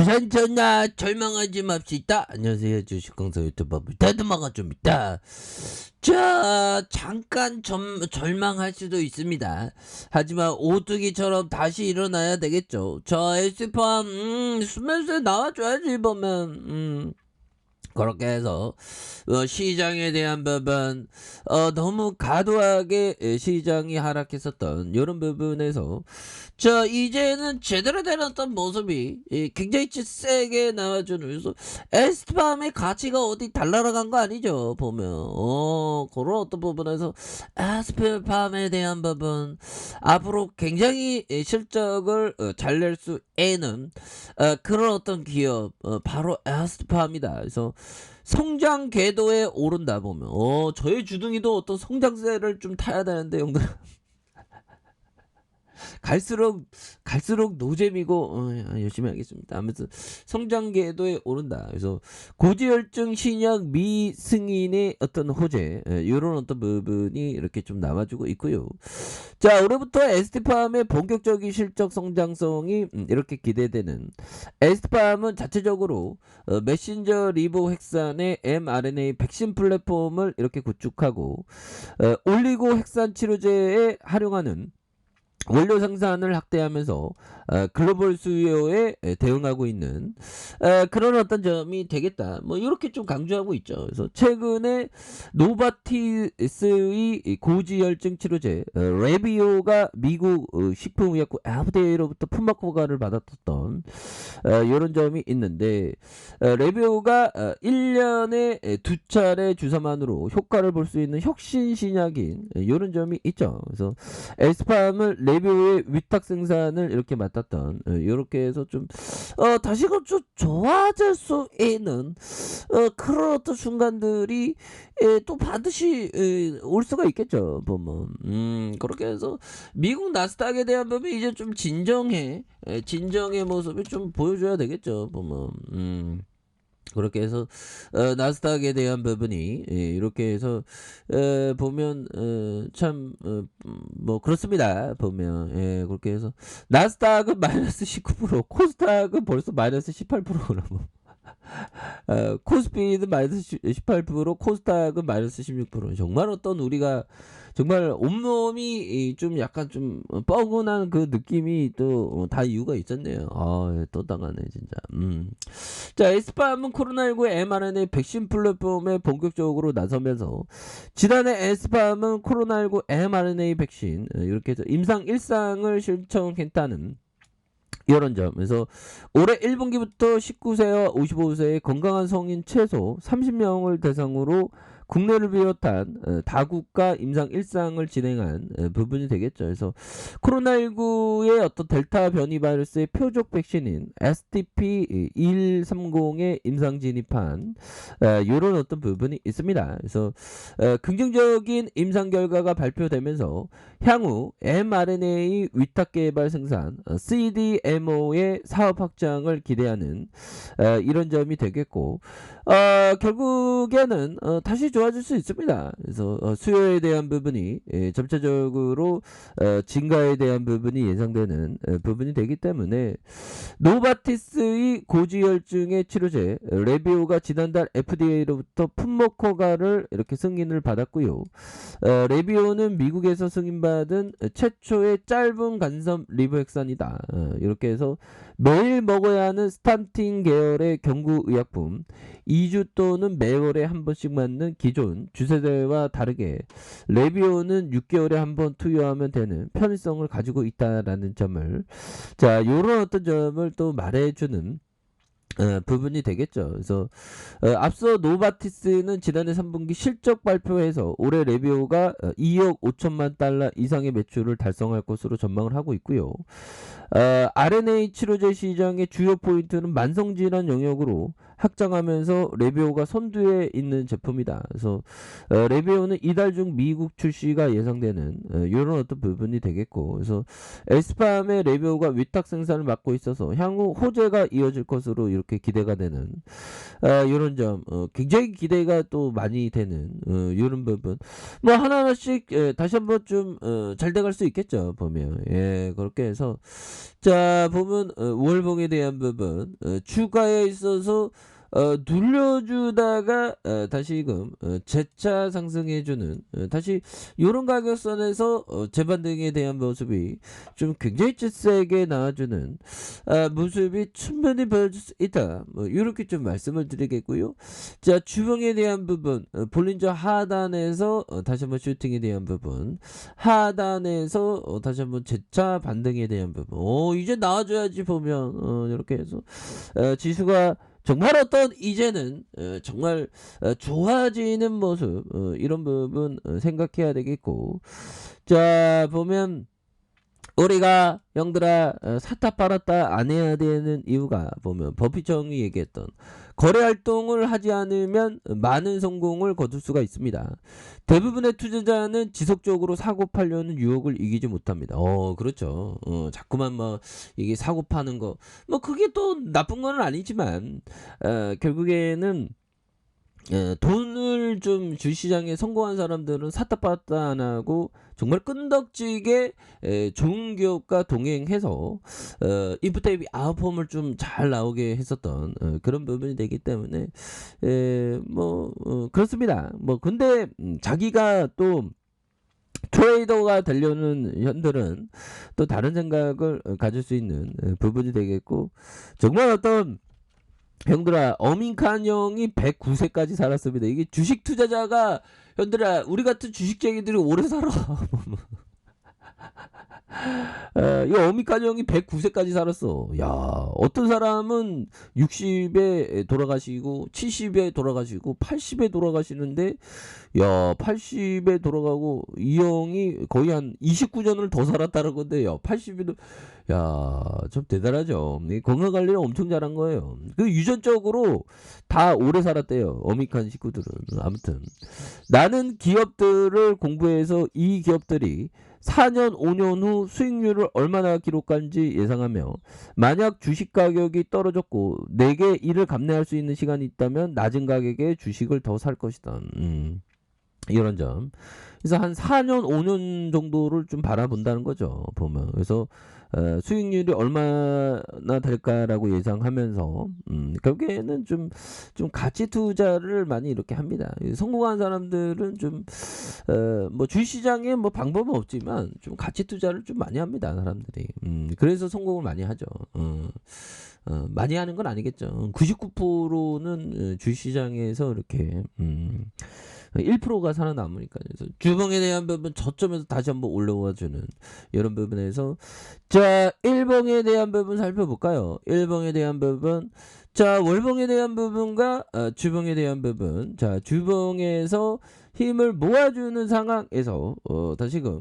부산전나 절망하지 맙시다. 안녕하세요. 주식강사 유튜버 물다드마가 좀 있다. 자, 잠깐 절망할 수도 있습니다. 하지만 오뚜기처럼 다시 일어나야 되겠죠. 저 에스팜 수면세 나와줘야지 보면 그렇게 해서 시장에 대한 부분 너무 과도하게 시장이 하락했었던 이런 부분에서 자 이제는 제대로 된 어떤 모습이 굉장히 세게 나와주면서 에스팜의 가치가 어디 달라간 거 아니죠 보면 그런 어떤 부분에서 에스팜에 대한 부분 앞으로 굉장히 실적을 잘 낼 수 있는 그런 어떤 기업 바로 에스팜이다. 그래서 성장 궤도에 오른다 보면 저의 주둥이도 어떤 성장세를 좀 타야 되는데 형들 갈수록 노잼이고 열심히 하겠습니다 하면서 성장 궤도에 오른다. 그래서 고지혈증 신약 미승인의 어떤 호재 이런 어떤 부분이 이렇게 좀 나와주고 있고요. 자, 올해부터 에스티팜의 본격적인 실적 성장성이 이렇게 기대되는 에스티팜은 자체적으로 메신저 리보 헥산의 mRNA 백신 플랫폼을 이렇게 구축하고 올리고 헥산 치료제에 활용하는 원료 생산을 확대하면서 글로벌 수요에 대응하고 있는 그런 어떤 점이 되겠다. 뭐 이렇게 좀 강조하고 있죠. 그래서 최근에 노바티스의 고지혈증 치료제 레비오가 미국 식품의약국 FDA로부터 품목 허가를 받았던 이런 점이 있는데 레비오가 1년에 2차례 주사만으로 효과를 볼 수 있는 혁신 신약인 이런 점이 있죠. 그래서 에스팜을 레비오의 위탁 생산을 이렇게 맡았던 이렇게 해서 좀 다시금 좀 좋아질 수 있는 그런 어떤 순간들이 또 반드시 올 수가 있겠죠 보면 그렇게 해서 미국 나스닥에 대한 부분이 이제 좀 진정의 모습을 좀 보여줘야 되겠죠 보면 그렇게 해서 나스닥에 대한 부분이 이렇게 해서 보면 참 뭐 그렇습니다 보면 그렇게 해서 나스닥은 마이너스 19% 코스닥은 벌써 마이너스 18%라고 코스피는 마이너스 18% 코스닥은 마이너스 16% 정말 어떤 우리가 정말 온몸이 좀 약간 좀 뻐근한 그 느낌이 또 다 이유가 있었네요. 또 당하네 진짜. 자, 에스팜은 코로나19 mRNA 백신 플랫폼에 본격적으로 나서면서 지난해 에스팜은 코로나19 mRNA 백신 이렇게 해서 임상 1상을 신청했다는 이런 점에서 올해 1분기부터 19세와 55세의 건강한 성인 최소 30명을 대상으로 국내를 비롯한 다국가 임상 1상을 진행한 부분이 되겠죠. 그래서 코로나19의 어떤 델타 변이 바이러스의 표적 백신인 STP-2130에 임상 진입한 이런 어떤 부분이 있습니다. 그래서 긍정적인 임상 결과가 발표되면서 향후 mRNA 위탁 개발 생산 CDMO의 사업 확장을 기대하는 이런 점이 되겠고 결국에는 다시 좋아질 수 있습니다. 그래서 수요에 대한 부분이 점차적으로 증가에 대한 부분이 예상되는 부분이 되기 때문에 노바티스의 고지혈증의 치료제 레비오가 지난달 FDA로부터 품목 허가를 이렇게 승인을 받았고요. 레비오는 미국에서 승인받은 최초의 짧은 간섭 리보헥산이다. 이렇게 해서 매일 먹어야 하는 스탄틴 계열의 경구의약품 2주 또는 매월에 한 번씩 맞는 기존 주세대와 다르게 레비오는 6개월에 한 번 투여하면 되는 편의성을 가지고 있다라는 점을 자 요런 어떤 점을 또 말해주는 부분이 되겠죠. 그래서 앞서 노바티스는 지난해 3분기 실적 발표에서 올해 레비오가 2억 5천만 달러 이상의 매출을 달성할 것으로 전망을 하고 있고요. RNA 치료제 시장의 주요 포인트는 만성질환 영역으로 확장하면서 레비오가 선두에 있는 제품이다. 그래서 레비오는 이달 중 미국 출시가 예상되는 이런 어떤 부분이 되겠고, 그래서 에스팜의 레비오가 위탁 생산을 맡고 있어서 향후 호재가 이어질 것으로 이렇게 기대가 되는 이런 점, 굉장히 기대가 또 많이 되는 이런 부분. 뭐 하나하나씩 다시 한번 좀 잘 돼갈 수 있겠죠, 보면. 예, 그렇게 해서 자 보면 월봉에 대한 부분 추가에 있어서 눌려주다가 다시금 재차 상승해주는 다시 요런 가격선에서 재반등에 대한 모습이 좀 굉장히 세게 나와주는 모습이 충분히 보여줄 수 있다. 뭐 이렇게 좀 말씀을 드리겠고요. 자 주봉에 대한 부분 볼린저 하단에서 다시 한번 슈팅에 대한 부분, 하단에서 다시 한번 재차 반등에 대한 부분. 이제 나와줘야지 보면 이렇게 해서 지수가 정말 어떤 이제는 정말 좋아지는 모습 이런 부분 생각해야 되겠고, 자 보면 우리가 형들아 샀다 팔았다 안 해야 되는 이유가 보면 버핏형이 얘기했던 거래활동을 하지 않으면 많은 성공을 거둘 수가 있습니다. 대부분의 투자자는 지속적으로 사고 팔려는 유혹을 이기지 못합니다. 그렇죠. 자꾸만 뭐 이게 사고 파는 거 뭐 그게 또 나쁜 건 아니지만 결국에는 돈을 좀 주시장에 성공한 사람들은 샀다 팔았다 안 하고 정말 끈덕지게 좋은 기업과 동행해서 인프테이비 아웃폼을 좀 잘 나오게 했었던 그런 부분이 되기 때문에 그렇습니다. 뭐 근데 자기가 또 트레이더가 되려는 현들은 또 다른 생각을 가질 수 있는 부분이 되겠고, 정말 어떤 형들아 어민칸 형이 109세까지 살았습니다. 이게 주식 투자자가 형들아 우리 같은 주식쟁이들이 오래 살아. 이 어미칸 형이 109세까지 살았어. 야, 어떤 사람은 60에 돌아가시고 70에 돌아가시고 80에 돌아가시는데, 야 80에 돌아가고 이 형이 거의 한 29년을 더 살았다는 건데, 야 80에도 야 좀 대단하죠. 건강관리를 엄청 잘한 거예요. 그 유전적으로 다 오래 살았대요, 어미칸 식구들은. 아무튼 나는 기업들을 공부해서 이 기업들이 4년 5년 후 수익률을 얼마나 기록할지 예상하며, 만약 주식 가격이 떨어졌고 내게 이를 감내할 수 있는 시간이 있다면 낮은 가격에 주식을 더 살 것이다. 이런 점. 그래서 한 4년 5년 정도를 좀 바라본다는 거죠, 보면. 그래서 수익률이 얼마나 될까라고 예상하면서 결국에는 좀 가치 투자를 많이 이렇게 합니다. 성공한 사람들은 좀 뭐 주식시장에 뭐 방법은 없지만 좀 가치 투자를 좀 많이 합니다, 사람들이. 그래서 성공을 많이 하죠. 많이 하는 건 아니겠죠. 99%는 주식시장에서 이렇게 1%가 살아남으니까. 그래서 주봉에 대한 부분 저점에서 다시 한번 올라와주는 이런 부분에서, 자 1봉에 대한 부분 살펴볼까요? 1봉에 대한 부분, 자 월봉에 대한 부분과 주봉에 대한 부분. 자 주봉에서 힘을 모아주는 상황에서 다시금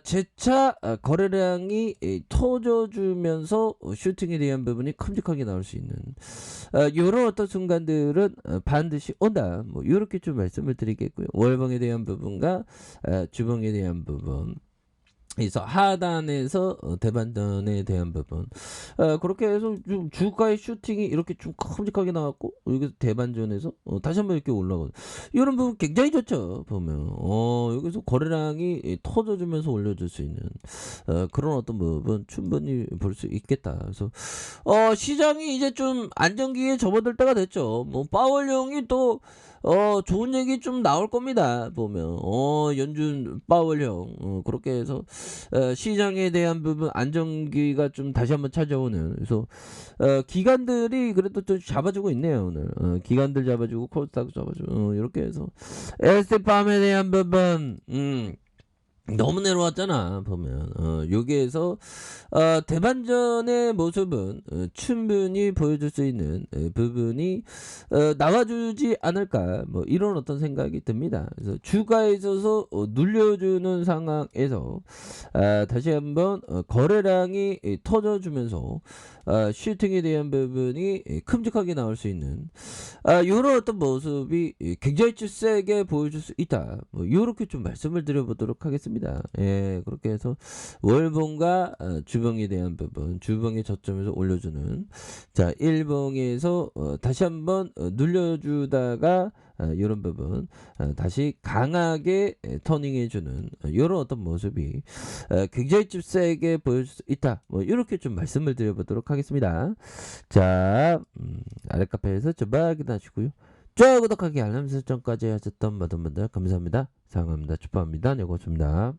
재차 거래량이 터져주면서 슈팅에 대한 부분이 큼직하게 나올 수 있는 이런 어떤 순간들은 반드시 온다. 뭐 이렇게 좀 말씀을 드리겠고요. 월봉에 대한 부분과 주봉에 대한 부분. 그래서 하단에서 대반전에 대한 부분, 그렇게 해서 좀 주가의 슈팅이 이렇게 좀 큼직하게 나왔고, 여기서 대반전에서 다시 한번 이렇게 올라가고, 이런 부분 굉장히 좋죠, 보면. 여기서 거래량이 터져주면서 올려줄 수 있는 그런 어떤 부분 충분히 볼 수 있겠다. 그래서 시장이 이제 좀 안정기에 접어들 때가 됐죠. 뭐 파월 형이 또 좋은 얘기 좀 나올 겁니다, 보면. 연준 파월 형 그렇게 해서 시장에 대한 부분 안정기가 좀 다시 한번 찾아오는. 그래서 기관들이 그래도 좀 잡아주고 있네요, 오늘. 기관들 잡아주고 코스닥 잡아주고 이렇게 해서 에스팜에 대한 부분 너무 내려왔잖아 보면. 여기에서 대반전의 모습은 충분히 보여줄 수 있는 부분이 나와주지 않을까 뭐 이런 어떤 생각이 듭니다. 그래서 주가에 있어서 눌려주는 상황에서 다시 한번 거래량이 터져주면서 슈팅에 대한 부분이 큼직하게 나올 수 있는 요런 어떤 모습이 굉장히 좀 세게 보여줄 수 있다. 뭐 요렇게 좀 말씀을 드려보도록 하겠습니다. 예, 그렇게 해서 월봉과 주봉에 대한 부분, 주봉의 저점에서 올려주는 자 일봉에서 다시 한번 눌려주다가 요런 부분 다시 강하게 터닝해주는 요런 어떤 모습이 굉장히 좀 세게 보여줄 수 있다. 뭐 요렇게 좀 말씀을 드려보도록 하겠습니다. 자 아랫카페에서 좀 확인하시고요. 좋아요 구독하기 알람 설정까지 하셨던 모든 분들 감사합니다. 사랑합니다. 축복합니다. 네 고맙습니다.